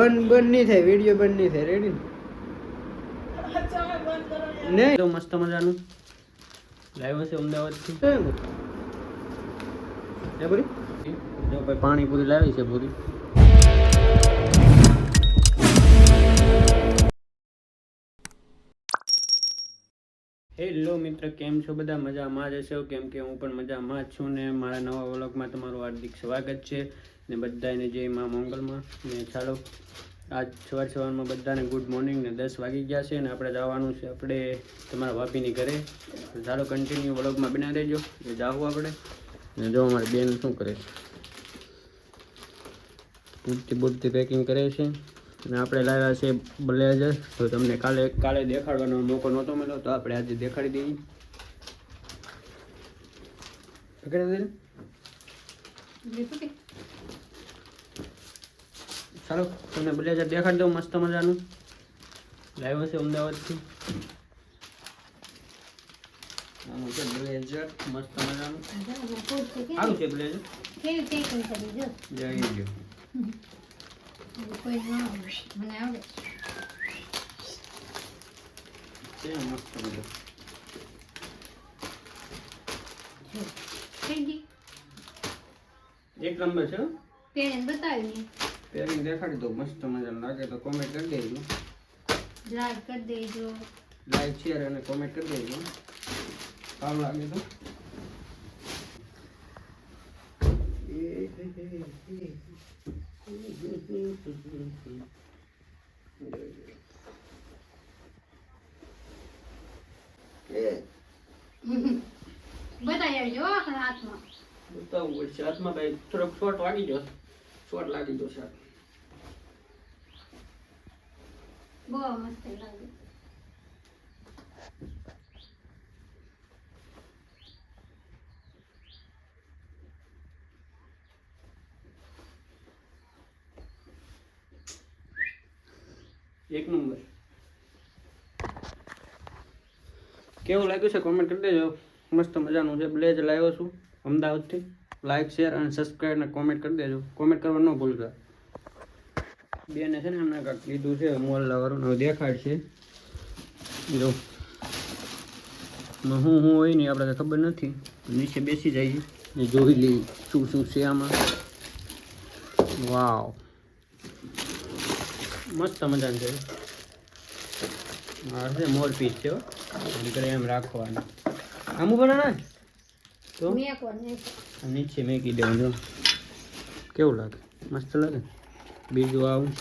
બંધ નહીં થાય, વિડીયો બંધ નહીં થાય. રેડી નહીં તો મસ્ત મજાનું લાવ્યો છે અમદાવાદથી. પૂરી જો ભાઈ પાણીપુરી લાવી છે પૂરી. હેલો મિત્ર, કેમ છો બધા? મજામાં જ હશો, કેમ કે હું પણ મજામાં જ છું ને મારા નવા વ્લોગમાં તમારું હાર્દિક સ્વાગત છે ને બધાને જય મા મંગલમાં. ને ચાલો આજ સવારમાં બધાને ગુડ મોર્નિંગ ને 10 વાગી ગયા છે ને આપણે જવાનું છે આપણે તમારા ભાભીની ઘરે. ચાલો કન્ટિન્યુ વ્લોગમાં બના રહેજો. એ જાવું આપણે ને જો અમારી બેન શું કરે છે, બુદ્ધિ પેકિંગ કરે છે ને આપણે લાવ્યા છે બ્લેઝર. તો તમને કાલે દેખાડવાનો મોકો નહોતો મળ્યો તો આપણે આજે દેખાડી દઈએ. ચાલો તમને બ્લેઝર દેખાડી દઉં. મસ્ત મજાનું લાવ્યો છે અમદાવાદથી. આનું છે બ્લેઝર મસ્ત મજાનું. સારું છે બ્લેઝર. જઈ ગયો કોઈ ના મને આવડે છે મસ્ત મજા. એક નંબર છે. પેન બતાવી પહેરીને દેખાડી દો. મસ્ત મજાનું લાગે તો કોમેન્ટ કરી દેજો, લાઈક કરી દેજો, લાઈક શેર અને કોમેન્ટ કરી દેજો. સારું લાગે તો બતાવી આવજો હાથમાં. બતાવવું પડશે હાથમાં. ભાઈ થોડોક શોર્ટ વાગી ગયો, શોર્ટ લાગી ગયો છે. બહુ મસ્ત લાગે. એક નંબર. કેવું લાગ્યું છે કોમેન્ટ કરી દેજો. મસ્ત મજાનું છે બ્લેઝર લાવ્યો છું અમદાવાદથી. લાઈક શેર અને સબસ્ક્રાઈબ ને કોમેન્ટ કરી દેજો. કોમેન્ટ કરવા ન ભૂલતા. બેને છે ને હમણાં કાંઈક લીધું છે મોલ્લા વાળું દેખાડ છે. જો હું હોય નહીં આપણે ખબર નથી. નીચે બેસી જાય ને જોઈ લઈ શું શું છે આમાં. વાવ મસ્ત મજાનું છે. હા છે મોર પીસ છે નીકળે એમ રાખવાનું. આમ બનાના તો નીચે મેકી દેવું. જો કેવું લાગે, મસ્ત લાગે. બીજું આવું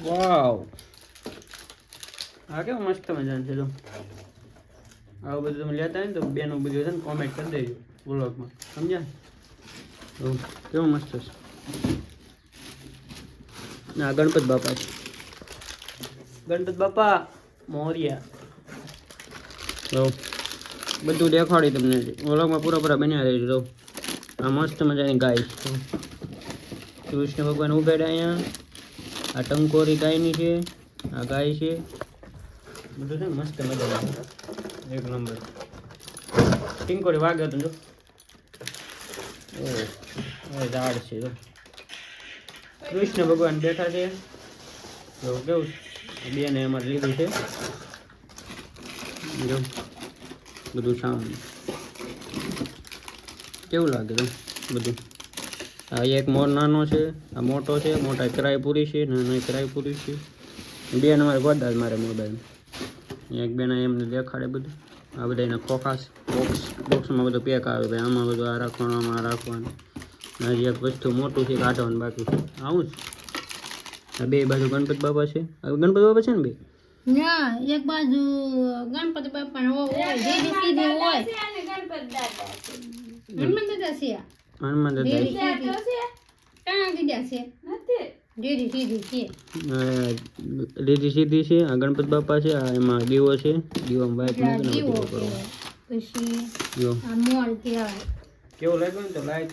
વાવ, હા કેવું મસ્ત મજાનું છે. જો આવું બધું તમે લેતા હોય ને તો બેનું બધું છે ને કોમેન્ટ કરી દેજો વ્લોગમાં, સમજ્યા? તો કેવું મસ્ત છે. ના ગણપત બાપા છે. ગણપત બાપા મોર્યા. તો બધું દેખાડી તમને વ્લોગમાં પૂરા બન્યા રહેજો. તો આ મસ્ત મજાની ગાય છે. કૃષ્ણ ભગવાન ઉગાડ્યા અહીંયા. આ ટંકોરી ગાયની છે, આ ગાય છે. બધું છે મસ્ત મજાનું એક નંબર. ટિંકોરી વાગ્યો તો જો ઝાડ છે. જો કૃષ્ણ ભગવાન બેઠા છે. તો કેવું બેને અમારે લીધું છે. જો બધું સામે કેવું લાગે તો બધું. આ એક મોર નાનો છે, આ મોટો છે. મોટા કિરાય પૂરી છે, નાના કિરાય પૂરી છે. બેન અમારે ગોદાલ મારે મોબાઈલ. એક બેન એમને દેખાડે બધું. આ બધા એના ખોખા બોક્સમાં બધું પેક આવે. ભાઈ આમાં બધું આ રાખવાનું, આમાં આ રાખવાનું. હજી એક વસ્તુ મોટું છે કાઢવાનું બાકી છે. આવું જ. આ બે બાજુ ગણપત બાપા છે. ગણપત બાપા છે ને બે? ના, એક બાજુ ગણપતિ બાપા હોય, જેડી સીધી હોય. ગણપત દાદા છે. હનુમાન દાદા છે. હનુમાન દાદા છે. કાં દીધા છે? નથી. જેડી સીધી છે. લીધી સીધી છે. આ ગણપત બાપા છે. આ એમાં દીવો છે. દીવામાં વાઈટ મૂકીને દીવો કરો. પછી જો આ મોર કહેવાય. કેવું લાગ્યું ને તો લાઈક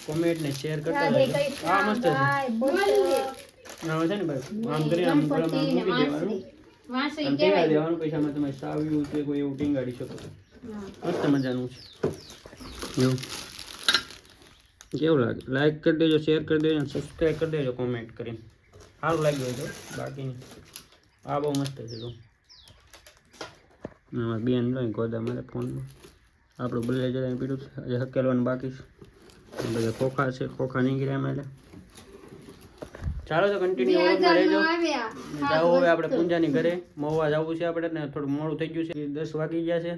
કોમેન્ટ ને શેર કરતા રહેજો. આ મસ્ત છે. ના છે ને ભાઈ આમ કરીને આમ ગળામાં મૂકી દેવાનું. વાંસળી ટીંગાડી કહેવાય. દેવાનું. પછી આમાં તમે સાવ્યું છે કોઈ એવું ટીંગાડી શકો. મસ્ત મજાનું છે. જો કેવું લાગે લાઈક કરી દેજો, શેર કરી દેજો, સબસ્ક્રાઈબ કરી દેજો કોમેન્ટ કરીને. સારું લાગ્યું હતું બાકી આ બહુ મસ્ત છે તો બેન જોઈ ગોદા મારે ફોનમાં આપણું બ્લેઝર અહીં પીડ્યું છે હજી હકેલવાનું બાકી છે બધા ખોખા છે ખોખા નહીં ગયા એટલે ચાલો તો કન્ટિન્યુ ઓળખમાં રહેજો જાઓ હવે આપણે પૂંજાની ઘરે મહુવા જવું છે આપણે ને થોડું મોડું થઈ ગયું છે 10 વાગી ગયા છે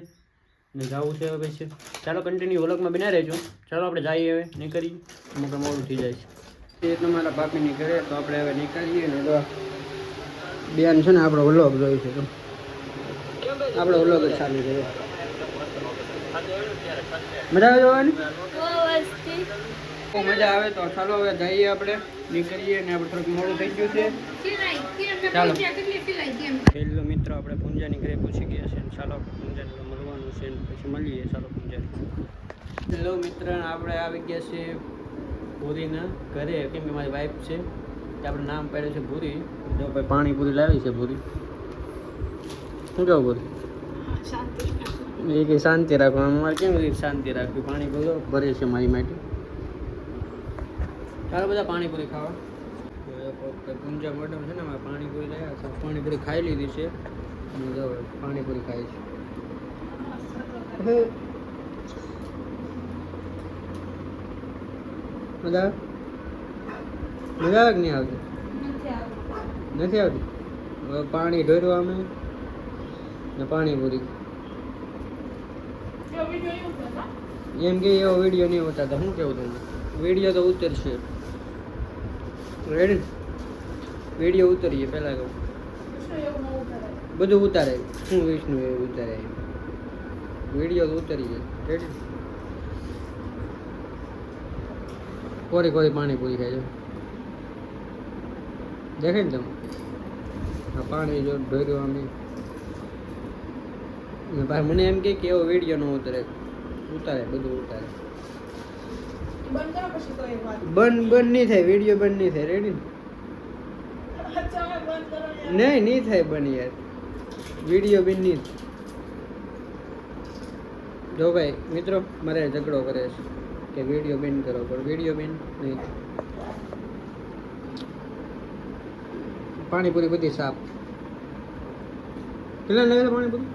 ને જવું છે હવે પછી ચાલો કન્ટિન્યુ ઓળખમાં બના રહેજો ચાલો આપણે જઈએ હવે નીકળીએ અમુક મોડું થઈ જાય છે એ તમારા ભાભીની ઘરે તો આપણે હવે નીકળીએ ને બેન છે ને આપણો વ્લોગ જોઈ છે તો આપણો વ્લોગ જ ચાલુ છે મજા આવે જોવાની બહુ મજા આવે તો ચાલો હવે જઈએ આપણે નીકળીએ ને આપણે થોડુંક મોડું થઈ ગયું છે ચાલો પહેલો મિત્ર આપણે પૂંજાની ઘરે પૂછી ગયા છે ચાલો પૂંજાને મળવાનું છે ને પછી મળીએ ચાલો પૂંજાની હેલો મિત્ર આપણે આવી ગયા છે ભૂરીના ઘરે કેમ કે મારી વાઈફ છે કે આપણે નામ પાડ્યું છે ભૂરી જો ભાઈ પાણીપુરી લાવી છે ભૂરી શું કહું ભૂરી એ કે શાંતિ રાખવા અમારે કેમ રીતે શાંતિ રાખવી પાણીપુરી ભરે છે મારી માટે ચાલો બધા પાણીપુરી ખાવા પૂંજા મેડમ છે ને અમારે પાણીપુરી લાવ્યા છે પાણીપુરી ખાઈ લીધી છે અને જો પાણીપુરી ખાઈ છે મજા મજા આવે કે નહીં આવતી નથી આવતી હવે પાણી ઢોર્યું અમે ને પાણીપુરી એમ કે એવો વિડીયો નહીં ઉતારતા શું કેવું તમને વિડીયો તો ઉતરશે રેડી વિડીયો ઉતરીએ પહેલાં કહું બધું ઉતારે શું વિષ્ણુ એ ઉતારે વિડીયો તો ઉતરીએ રેડી કોરી કોરી પાણીપુરી ખાય છે દેખાય ને તમે આ પાણી જો ઢોર્યું અમે મને એમ કે એવો વિડીયો ન ઉતારે બધું ઉતારે બંધ નહીં થાય વિડીયો બંધ નહીં થાય રેડી નહીં થાય બંધ યાર વિડીયો બંધ નહીં જો ભાઈ મિત્રો મારે ઝઘડો કરે છે કે વિડીયો બંધ કરો પણ વિડીયો બંધ નહીં પાણીપુરી બધી સાફ કેટલા લાગે પાણીપુરી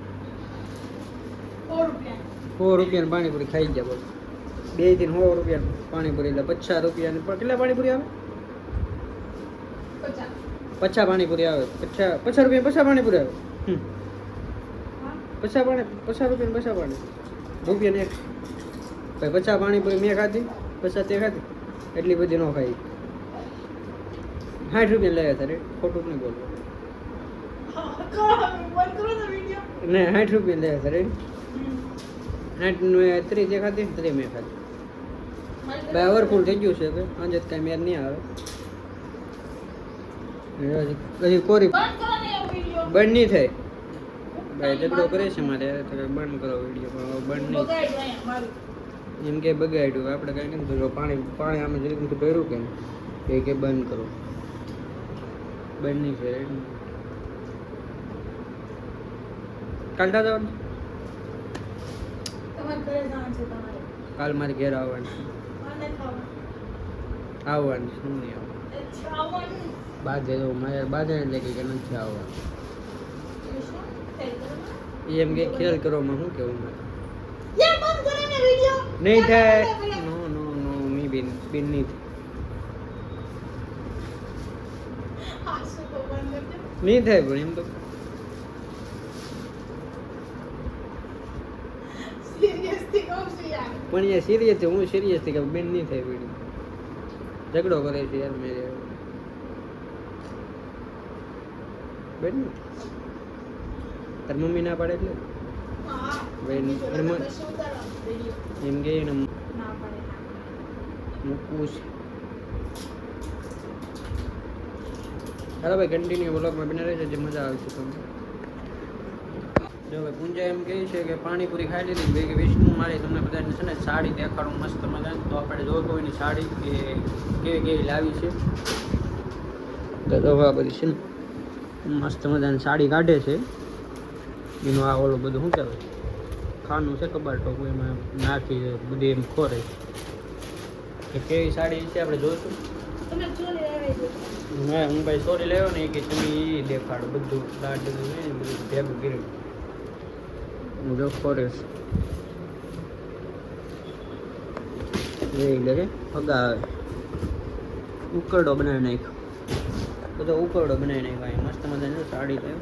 100 રૂપિયાની પાણીપુરી ખાઈ ગયા બોલો 2 થી 100 રૂપિયા પાણીપુરી એટલે 50 રૂપિયાની પણ કેટલા પાણીપુરી આવે 50 પાણીપુરી આવે 50 રૂપિયા 50 પાણીપુરી આવે 50 રૂપિયા 50 પાણી રૂપિયા એક ભાઈ 50 પાણીપુરી મેં ખાધી 50 તે ખાધી એટલી બધી ન ખાઈ 60 રૂપિયા લાવ્યા હતા રે ખોટું નહીં બોલવું ને 60 રૂપિયા લાવ્યા હતા રે 30 ખાધી 30 મેં ખાધી ભાઈ ઓવરફુલ થઈ ગયું છે હવે આજે કાંઈ મેર નહીં આવે હજી કોરી બંધ નહીં થાય ભાઈ ઝઘડો કરે છે મારે તો બંધ કરો વિડીયો પણ બંધ નહીં એમ કે બગાડ્યું આપણે કાંઈ નથી કર્યું પાણી આમે જરીક ભર્યું કે બંધ કરો બંધ નહીં છે કાલ દાદા કાલ મારે ઘેર આવવાનું શું નહીં આવવાનું બાજે તો મારે બાજે એટલે કે નથી આવવાનું એમ કે ખેલ કરવામાં શું કેવું મારે નહીં થાય નો નો નો મી બેન નહીં થાય પણ એમ તો પણ એ સિરિયસ છે હું સિરિયસ થી કે બેન નહીં થાય વિડીયો ઝઘડો કરે છે યાર મેરે બેન તાર મમ્મી ના પાડે એટલે એમ કે એને મૂકવું છે ચાલો ભાઈ કન્ટિન્યુ બ્લોગમાં બને રહેશે જે મજા આવશે તમને જો ભાઈ પૂંજા એમ કહે છે કે પાણીપુરી ખાઈ લીધી ભાઈ કે વિષ્ણુ મારી તમને બધાને છે ને સાડી દેખાડું મસ્ત મજાની તો આપણે જો કોઈની સાડી કે કેવી લાવી છે તો દવા બધી છે ને મસ્ત મજાની સાડી કાઢે છે એનું આ ઓલું બધું શું કહેવાય ખાનું છે કબાટો એમાં નાખી બધી એમ ખોરે કેવી સાડી છે આપણે જોઈશું હા હું ભાઈ સોરી લેવો ને કે તમે એ દેખાડો બધું લાડ બધું ને બધું ભેગું કર્યું હું જો ફોરેસ જોઈ લે છે પગા આવે ઉકરડો બનાવી નાખ્યો બધો ઉકરડો બનાવી નાખ્યો અહીં મસ્ત મજાની સાડી થયો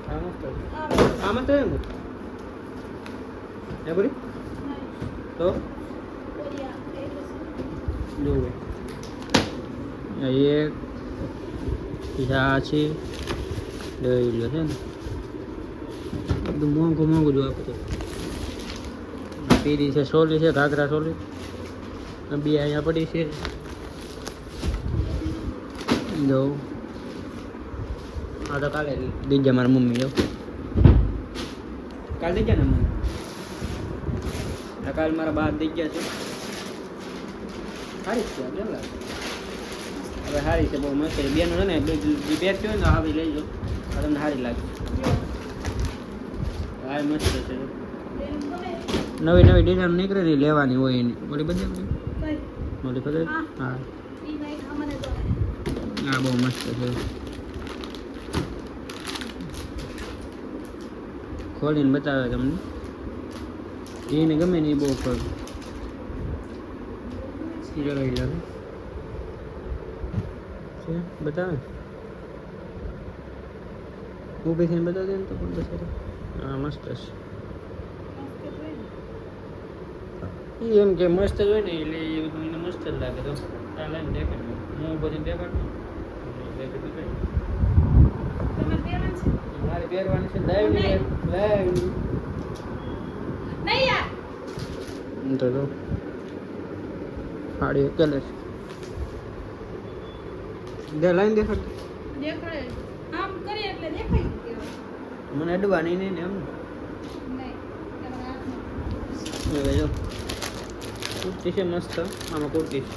આ મસ્ત આમાં તો એમ હે બોલી તો જોવે એક આ છે લઈ લો છે ને બધું મોંઘું મોંઘું જોવા બધું પીરી છે સોલી છે ઘાઘરા સોલી બે અહીંયા પડી છે જો આ તો કાલે દીજા મારા મમ્મી જો કાલે દીજા ને મમ્મી આ કાલ મારા બા દીજા છે સારી છે કેમ લાગે હવે સારી છે બહુ મસ્ત છે બેનો છે ને બેગ છે ને આવી લઈજો આ તમને સારી લાગે હા મસ્ત છે નવી નવી ડિઝાઇન નીકળે ને લેવાની હોય એની બોલી બધી બોલી ખબર હા હા બહુ મસ્ત છે ખોલીને બતાવે તમને એને ગમે ને એ બહુ ખોલ બતાવે ઊભી થઈને બતાવી દે ને તો પણ બસ હા મસ્ત છે એમ કે મસ્ત જ હોય ને એટલે એ બધું એને મસ્ત જ લાગે તો ચાલે ને દેખાડ હું બધી દેખાડ મારે પહેરવાની છે તો સાડી કલર દે લાઈન દેખાડ મને અડવાની નહીં ને એમ જો કુર્તી છે મસ્ત આમાં કુર્તી છે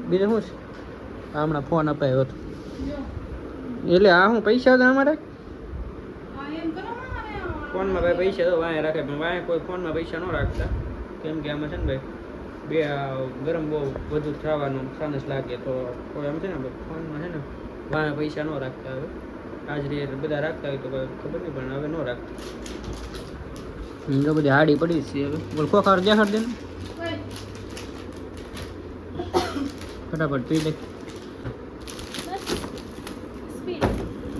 બીજું શું છે હમણાં ફોન અપાયો હતો એટલે આ હું પૈસા હતા અમારે ફોનમાં ભાઈ પૈસા તો વાંહે રાખે પણ વાંહે કોઈ ફોનમાં પૈસા ન રાખતા કેમ કે આમાં છે ને ભાઈ બે ગરમ બહુ વધુ થવાનું ચાન્સ લાગે તો કોઈ આમ છે ને ફોનમાં છે ને વાંહે પૈસા ન રાખતા હવે હાજરી બધા રાખતા હોય તો કોઈ ખબર નહીં પણ હવે ન રાખતા તો બધી હાડી પડી છે હવે બોલ ખોખાર દેખાડ દે ને ફટાફટ પી લે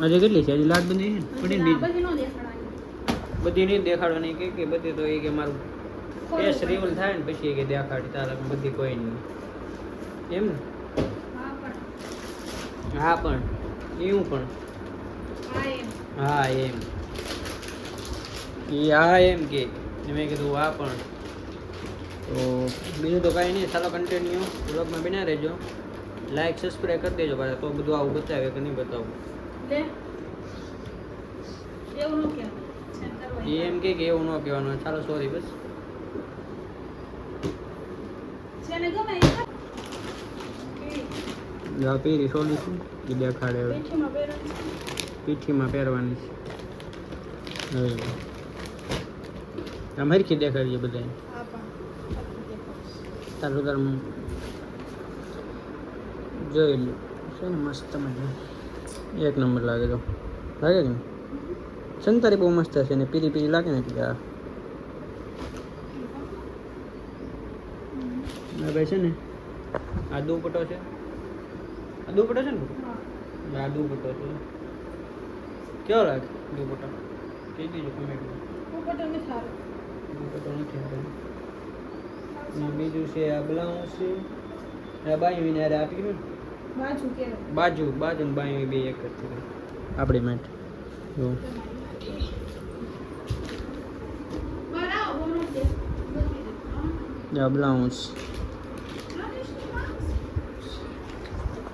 હજી કેટલી છે હજી લાડ બધી છે પડી ને બધી નહીં દેખાડવાની કે બધી તો એ કે મારું ફેસ રિવલ થાય ને પછી કે દેખાડી તારે બધી કોઈ નહીં એમ ને હા પણ એવું પણ હા એમ એ હા એમ કે મેં કીધું આ પણ તો બીજું તો કાંઈ નહીં ચાલો કન્ટિન્યુ બ્લોગમાં બના રહેજો લાઈક સબસ્ક્રાઈબ કરી દેજો પાછા તો બધું આવું બતાવે કે નહીં બતાવું એમ કે એવું ન કહેવાનું ચાલો સોરી બસ પીરી સોલી છે એ દેખાડે હવે પીઠીમાં પહેરવાની છે હવે આમ હરખી દેખાડીએ બધાને તારું તાર જોઈ લો છે ને મસ્ત મજા એક નંબર લાગે તો લાગે ને સંતારી બહુ મસ્ત છે ને પીરી પીરી લાગે ને એટલે આ ભાઈ છે ને આ દુપટ્ટો છે આ દુપટ્ટો છે ને આ દુપટ્ટો છે કેવો લાગે દુપટ્ટો કહી દીજો કમેન્ટમાં દુપટ્ટો નથી સારો બીજું છે આ બ્લાઉઝ છે આ બાયું વિને આપી ને બાજુ બાજુ ને બાયું બે એક જ છે આપણી માટે બ્લાઉઝ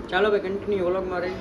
ચાલો ભાઈ કન્ટિન્યુ વ્લોગમાં રહી